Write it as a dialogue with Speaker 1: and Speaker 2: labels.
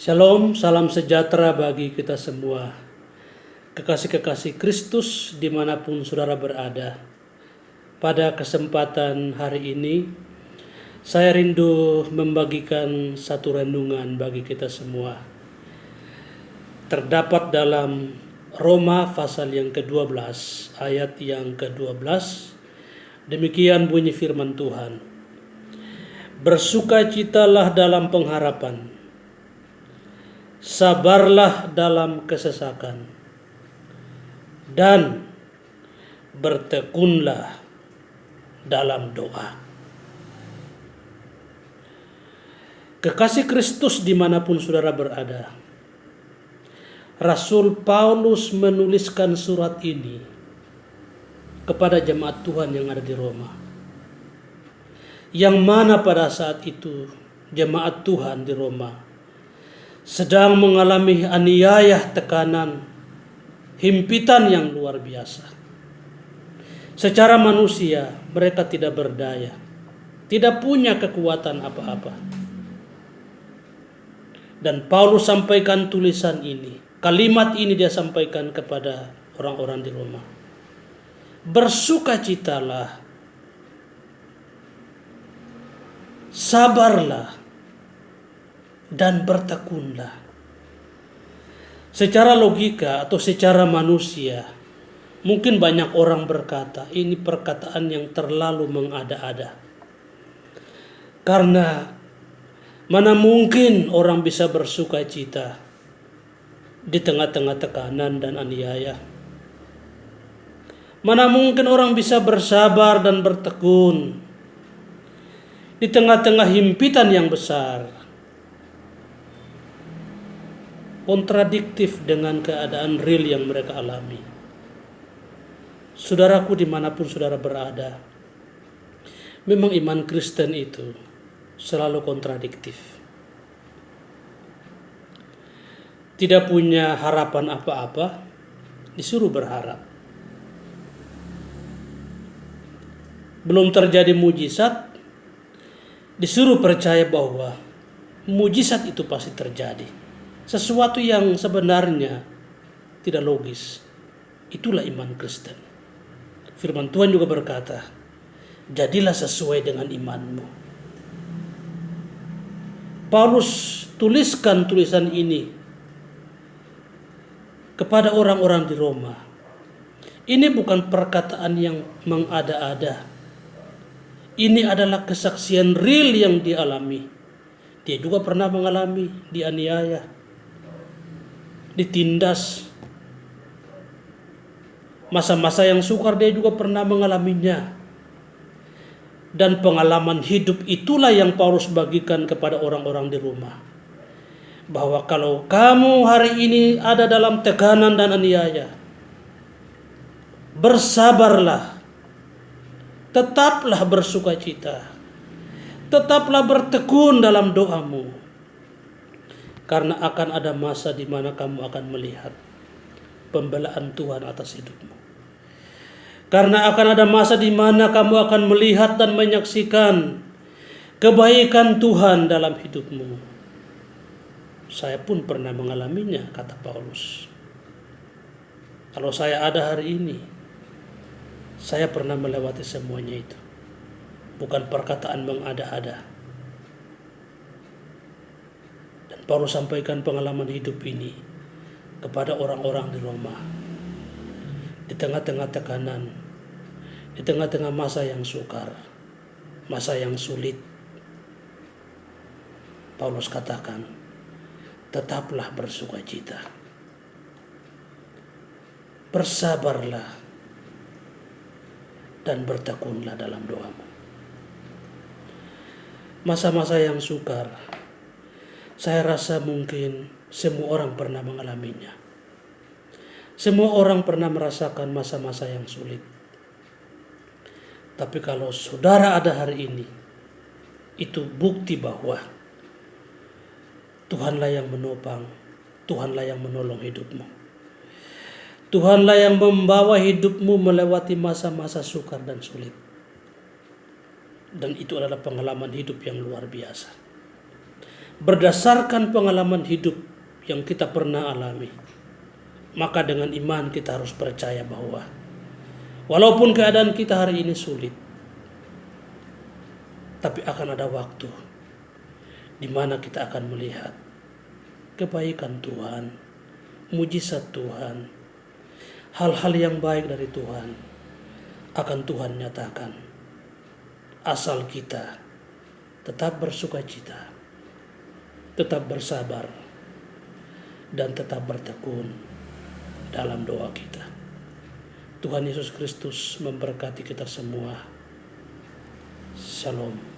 Speaker 1: Shalom, salam sejahtera bagi kita semua. Kekasih-kekasih Kristus dimanapun saudara berada. Pada kesempatan hari ini, saya rindu membagikan satu renungan bagi kita semua. Terdapat dalam Roma pasal yang ke-12, ayat yang ke-12. Demikian bunyi firman Tuhan. Bersukacitalah dalam pengharapan, sabarlah dalam kesesakan, dan bertekunlah dalam doa. Kekasih Kristus dimanapun saudara berada, Rasul Paulus menuliskan surat ini kepada jemaat Tuhan yang ada di Roma, yang mana pada saat itu jemaat Tuhan di Roma sedang mengalami aniaya, tekanan, himpitan yang luar biasa. Secara manusia mereka tidak berdaya, tidak punya kekuatan apa-apa. Dan Paulus sampaikan tulisan ini, kalimat ini dia sampaikan kepada orang-orang di Roma. Bersukacitalah, sabarlah, dan bertekunlah. Secara logika atau secara manusia, mungkin banyak orang berkata, ini perkataan yang terlalu mengada-ada. Karena mana mungkin orang bisa bersukacita di tengah-tengah tekanan dan aniaya? Mana mungkin orang bisa bersabar dan bertekun di tengah-tengah himpitan yang besar? Kontradiktif dengan keadaan real yang mereka alami. Saudaraku dimanapun saudara berada, memang iman Kristen itu selalu kontradiktif. Tidak punya harapan apa-apa, disuruh berharap. Belum terjadi mujizat, disuruh percaya bahwa mujizat itu pasti terjadi. Sesuatu yang sebenarnya tidak logis. Itulah iman Kristen. Firman Tuhan juga berkata, jadilah sesuai dengan imanmu. Paulus tuliskan tulisan ini kepada orang-orang di Roma. Ini bukan perkataan yang mengada-ada. Ini adalah kesaksian real yang dialami. Dia juga pernah mengalami dianiaya, ditindas. Masa-masa yang sukar dia juga pernah mengalaminya. Dan pengalaman hidup itulah yang Paulus bagikan kepada orang-orang di Roma. Bahwa kalau kamu hari ini ada dalam tekanan dan aniaya, bersabarlah, tetaplah bersukacita, tetaplah bertekun dalam doamu. Karena akan ada masa di mana kamu akan melihat pembelaan Tuhan atas hidupmu. Karena akan ada masa di mana kamu akan melihat dan menyaksikan kebaikan Tuhan dalam hidupmu. Saya pun pernah mengalaminya, kata Paulus. Kalau saya ada hari ini, saya pernah melewati semuanya itu. Bukan perkataan mengada-ada. Paulus sampaikan pengalaman hidup ini kepada orang-orang di Roma. Di tengah-tengah tekanan, di tengah-tengah masa yang sukar, masa yang sulit, Paulus katakan, tetaplah bersukacita. Bersabarlah dan bertekunlah dalam doamu. Masa-masa yang sukar, saya rasa mungkin semua orang pernah mengalaminya. Semua orang pernah merasakan masa-masa yang sulit. Tapi kalau saudara ada hari ini, itu bukti bahwa Tuhanlah yang menopang, Tuhanlah yang menolong hidupmu. Tuhanlah yang membawa hidupmu melewati masa-masa sukar dan sulit. Dan itu adalah pengalaman hidup yang luar biasa. berdasarkan pengalaman hidup yang kita pernah alami. Maka dengan iman kita harus percaya bahwa walaupun keadaan kita hari ini sulit, tapi akan ada waktu di mana kita akan melihat kebaikan Tuhan, mujizat Tuhan, hal-hal yang baik dari Tuhan akan Tuhan nyatakan. Asal kita tetap bersukacita, tetap bersabar, dan tetap bertekun dalam doa kita. Tuhan Yesus Kristus memberkati kita semua. Shalom.